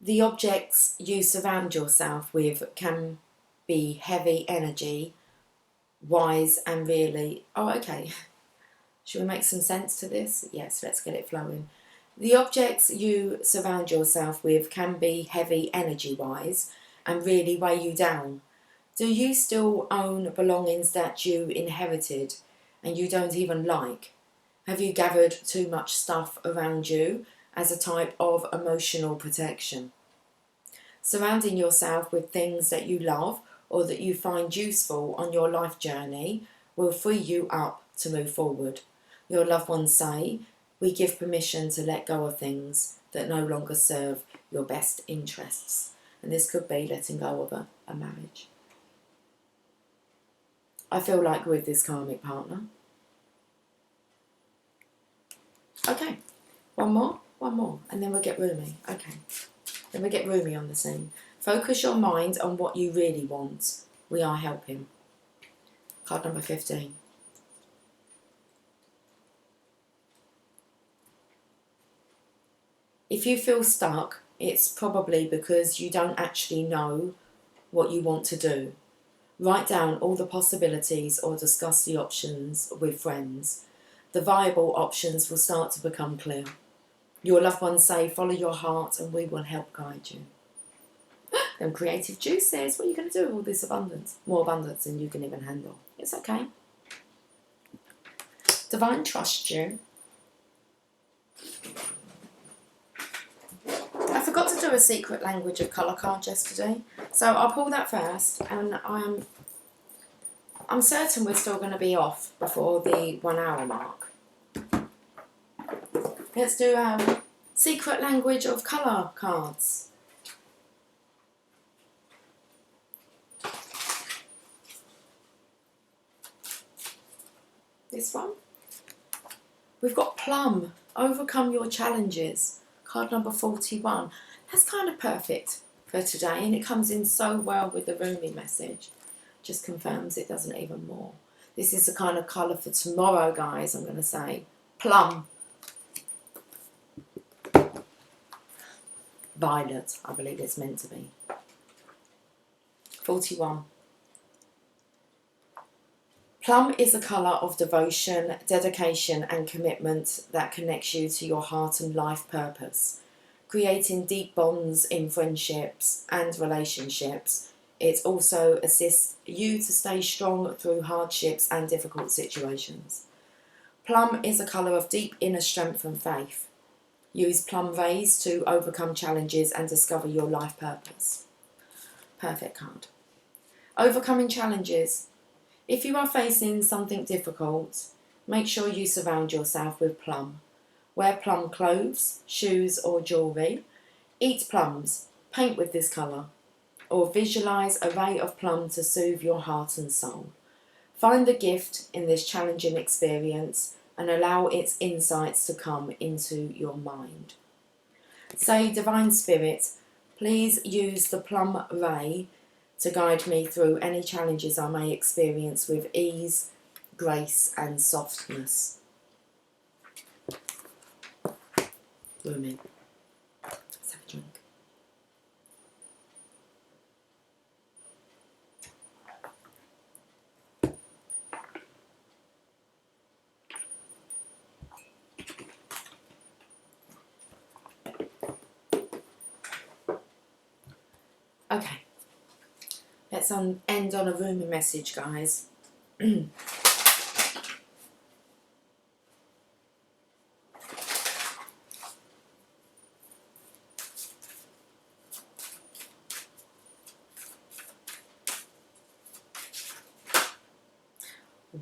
The objects you surround yourself with can be heavy energy, wise and really... Oh, okay. Should we make some sense to this? Yes, let's get it flowing. The objects you surround yourself with can be heavy energy-wise and really weigh you down. Do you still own belongings that you inherited and you don't even like? Have you gathered too much stuff around you as a type of emotional protection? Surrounding yourself with things that you love or that you find useful on your life journey will free you up to move forward. Your loved ones say, we give permission to let go of things that no longer serve your best interests. And this could be letting go of a marriage. I feel like with this karmic partner. Okay, one more, and then we'll get Rumi. Okay, then we'll get Rumi on the scene. Focus your mind on what you really want. We are helping. Card number 15. If you feel stuck, it's probably because you don't actually know what you want to do. Write down all the possibilities or discuss the options with friends. The viable options will start to become clear. Your loved ones say, follow your heart and we will help guide you. Them creative juices, what are you going to do with all this abundance? More abundance than you can even handle. It's okay. Divine trusts you. I forgot to do a secret language of colour card yesterday, so I'll pull that first, and I'm certain we're still going to be off before the 1 hour mark. Let's do secret language of colour cards. This one. We've got plum. Overcome your challenges. Card number 41. That's kind of perfect for today, and it comes in so well with the Rumi message. Just confirms it, doesn't it, even more. This is the kind of colour for tomorrow, guys, I'm going to say. Plum. Violet, I believe it's meant to be. 41. Plum is a colour of devotion, dedication and commitment that connects you to your heart and life purpose, creating deep bonds in friendships and relationships. It also assists you to stay strong through hardships and difficult situations. Plum is a colour of deep inner strength and faith. Use plum vase to overcome challenges and discover your life purpose. Perfect card. Overcoming challenges. If you are facing something difficult, make sure you surround yourself with plum. Wear plum clothes, shoes or jewellery. Eat plums, paint with this colour, or visualise a ray of plum to soothe your heart and soul. Find the gift in this challenging experience and allow its insights to come into your mind. Say, Divine Spirit, please use the plum ray to guide me through any challenges I may experience with ease, grace and softness. Rumi. Let's have a drink. Okay, let's end on a Rumi message, guys.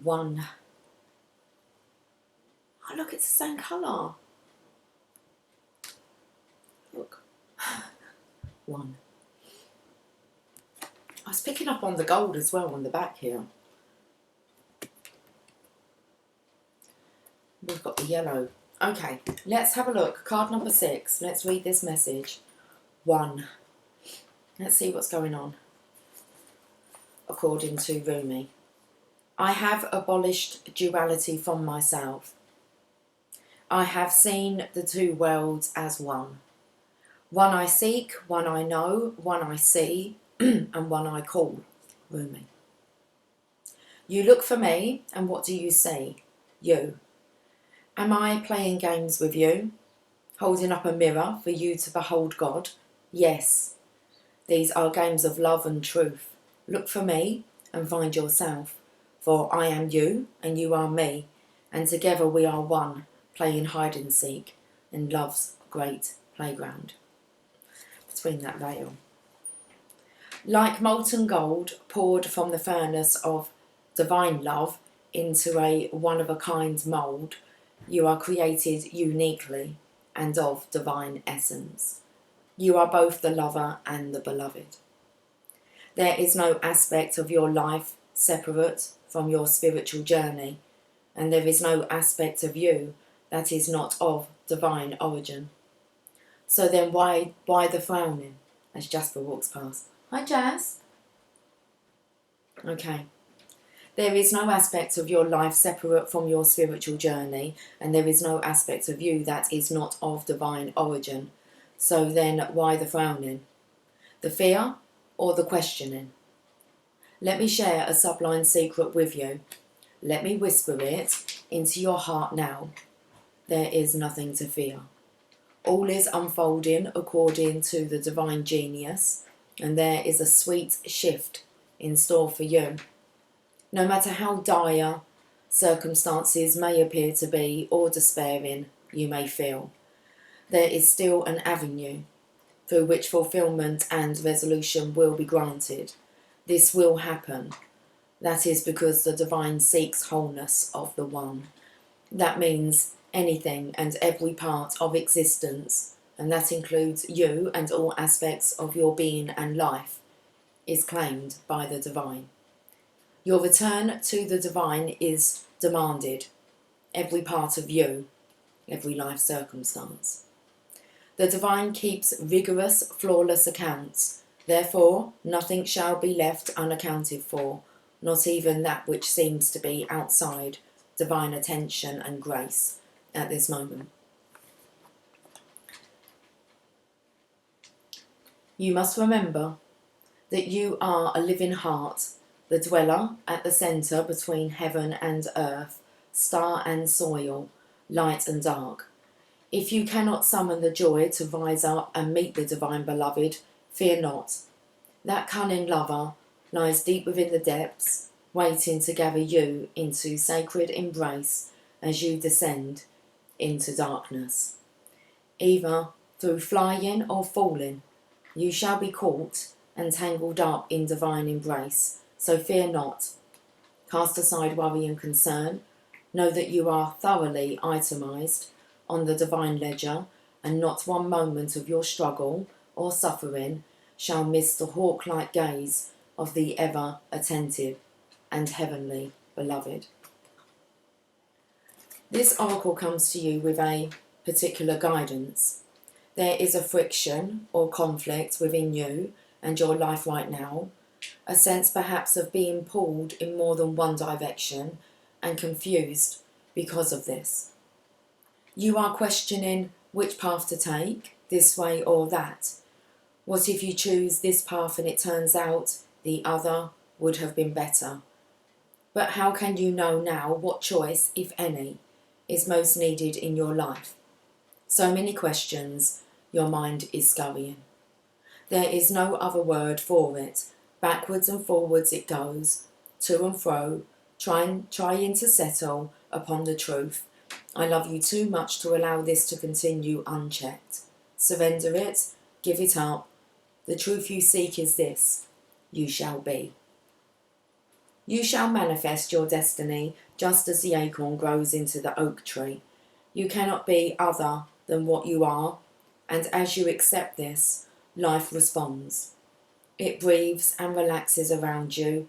One. Oh, look, it's the same colour. Look. One. I was picking up on the gold as well on the back here. We've got the yellow. Okay, let's have a look. Card number 6. Let's read this message. 1. Let's see what's going on. According to Rumi. I have abolished duality from myself. I have seen the two worlds as one. One I seek, one I know, one I see, and one I call. Rumi. You look for me, and what do you see? You. Am I playing games with you? Holding up a mirror for you to behold God? Yes. These are games of love and truth. Look for me and find yourself. For I am you and you are me, and together we are one, playing hide and seek in love's great playground. Between that veil. Like molten gold poured from the furnace of divine love into a one-of-a-kind mould, you are created uniquely and of divine essence. You are both the lover and the beloved. There is no aspect of your life separate from your spiritual journey, and there is no aspect of you that is not of divine origin. So then why the frowning as Jasper walks past? Hi, Jas. Okay. There is no aspect of your life separate from your spiritual journey, and there is no aspect of you that is not of divine origin. So then why the frowning? The fear or the questioning? Let me share a sublime secret with you. Let me whisper it into your heart now. There is nothing to fear. All is unfolding according to the divine genius, and there is a sweet shift in store for you. No matter how dire circumstances may appear to be or despairing you may feel, there is still an avenue through which fulfillment and resolution will be granted. This will happen. That is because the divine seeks wholeness of the one. That means anything and every part of existence, and that includes you and all aspects of your being and life, is claimed by the divine. Your return to the divine is demanded. Every part of you, every life circumstance. The divine keeps rigorous, flawless accounts. Therefore, nothing shall be left unaccounted for, not even that which seems to be outside divine attention and grace at this moment. You must remember that you are a living heart the dweller at the centre between heaven and earth, star and soil, light and dark. If you cannot summon the joy to rise up and meet the divine beloved, fear not. That cunning lover lies deep within the depths, waiting to gather you into sacred embrace as you descend into darkness. Either through flying or falling, you shall be caught and tangled up in divine embrace. So fear not. Cast aside worry and concern. Know that you are thoroughly itemised on the divine ledger, and not one moment of your struggle or suffering shall miss the hawk-like gaze of the ever-attentive and heavenly beloved. This oracle comes to you with a particular guidance. There is a friction or conflict within you and your life right now, a sense perhaps of being pulled in more than one direction and confused because of this. You are questioning which path to take, this way or that. What if you choose this path and it turns out the other would have been better? But how can you know now what choice, if any, is most needed in your life? So many questions, your mind is scurrying. There is no other word for it. Backwards and forwards it goes, to and fro, trying to settle upon the truth. I love you too much to allow this to continue unchecked. Surrender it, give it up. The truth you seek is this: you shall be. You shall manifest your destiny just as the acorn grows into the oak tree. You cannot be other than what you are, and as you accept this, life responds. It breathes and relaxes around you,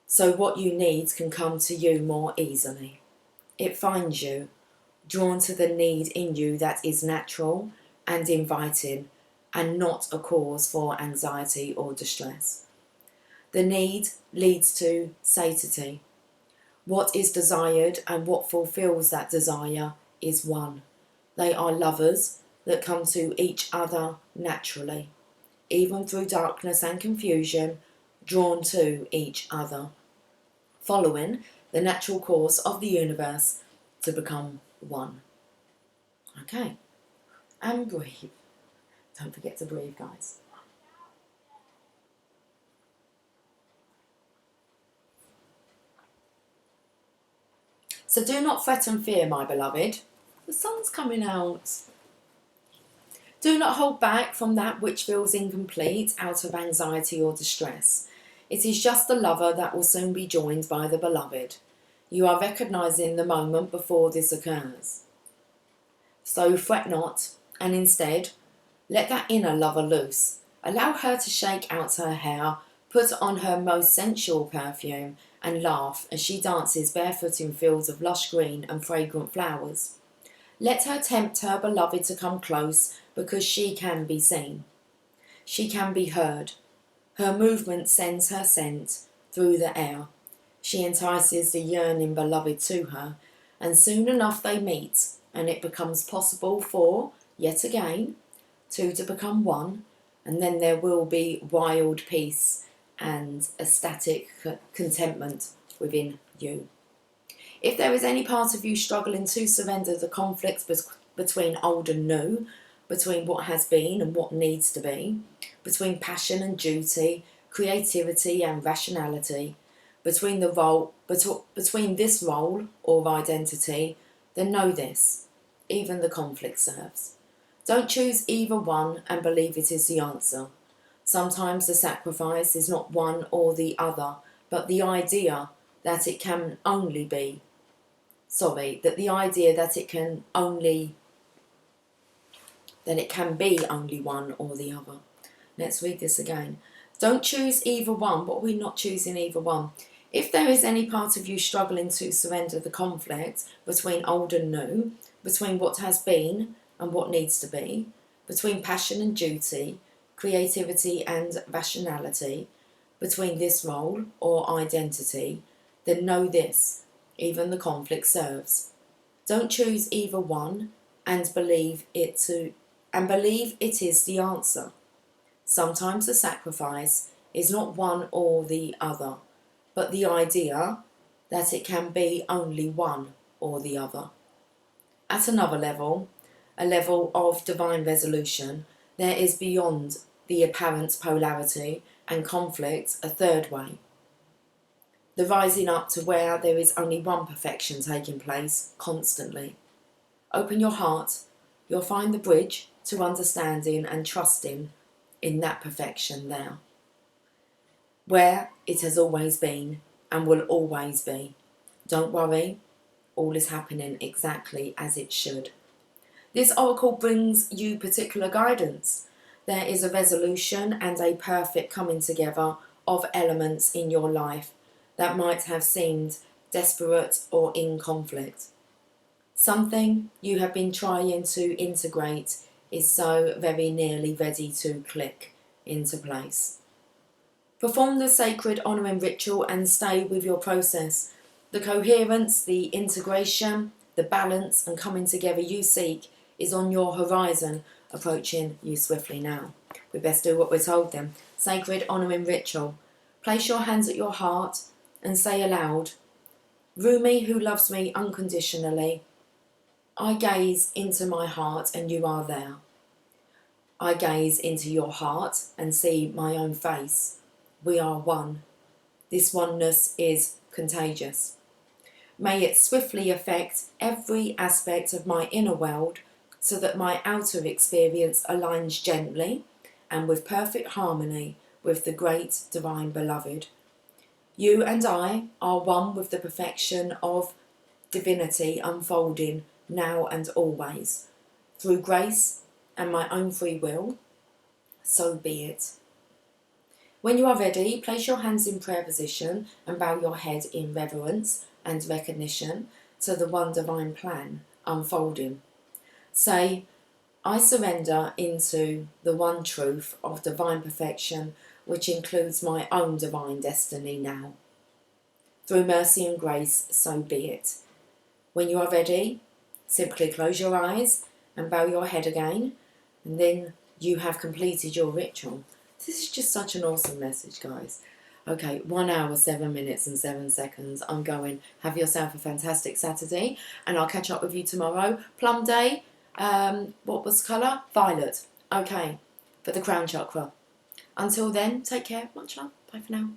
so what you need can come to you more easily. It finds you, drawn to the need in you that is natural and inviting, and not a cause for anxiety or distress. The need leads to satiety. What is desired and what fulfills that desire is one. They are lovers that come to each other naturally, even through darkness and confusion, drawn to each other, following the natural course of the universe to become one. Okay, and breathe. Don't forget to breathe, guys. So do not fret and fear, my beloved. The sun's coming out. Do not hold back from that which feels incomplete out of anxiety or distress. It is just the lover that will soon be joined by the beloved. You are recognising the moment before this occurs. So fret not, and instead, let that inner lover loose. Allow her to shake out her hair, put on her most sensual perfume, and laugh as she dances barefoot in fields of lush green and fragrant flowers. Let her tempt her beloved to come close, because she can be seen. She can be heard. Her movement sends her scent through the air. She entices the yearning beloved to her, and soon enough they meet, and it becomes possible for, yet again, two to become one, and then there will be wild peace and ecstatic contentment within you. If there is any part of you struggling to surrender the conflicts between old and new, between what has been and what needs to be, between passion and duty, creativity and rationality, between this role or identity, then know this: even the conflict serves. Don't choose either one and believe it is the answer. Sometimes the sacrifice is not one or the other, but the idea that it can only be. That it can be only one or the other. Let's read this again. Don't choose either one, but we're not choosing either one. If there is any part of you struggling to surrender the conflict between old and new, between what has been and what needs to be, between passion and duty, creativity and rationality, between this role or identity, then know this: even the conflict serves. Don't choose either one and believe it is the answer. Sometimes the sacrifice is not one or the other, but the idea that it can be only one or the other. At another level, a level of divine resolution, there is beyond the apparent polarity and conflict a third way. The rising up to where there is only one perfection taking place constantly. Open your heart, you'll find the bridge to understanding and trusting in that perfection there. Where it has always been and will always be. Don't worry, all is happening exactly as it should. This oracle brings you particular guidance. There is a resolution and a perfect coming together of elements in your life that might have seemed desperate or in conflict. Something you have been trying to integrate is so very nearly ready to click into place. Perform the sacred honouring ritual and stay with your process. The coherence, the integration, the balance and coming together you seek is on your horizon, approaching you swiftly now. We best do what we're told then. Sacred honouring ritual. Place your hands at your heart and say aloud, Rumi, who loves me unconditionally, I gaze into my heart and you are there. I gaze into your heart and see my own face. We are one. This oneness is contagious. May it swiftly affect every aspect of my inner world so that my outer experience aligns gently and with perfect harmony with the great divine beloved. You and I are one with the perfection of divinity unfolding now and always. Through grace and my own free will, so be it. When you are ready, place your hands in prayer position and bow your head in reverence and recognition to the one divine plan unfolding. Say, I surrender into the one truth of divine perfection, which includes my own divine destiny now. Through mercy and grace, so be it. When you are ready, simply close your eyes and bow your head again, and then you have completed your ritual. This is just such an awesome message, guys. Okay, 1 hour, 7 minutes and 7 seconds. I'm going. Have yourself a fantastic Saturday, and I'll catch up with you tomorrow. Plum Day. What was colour? Violet. Okay, for the crown chakra. Until then, take care. Much love. Bye for now.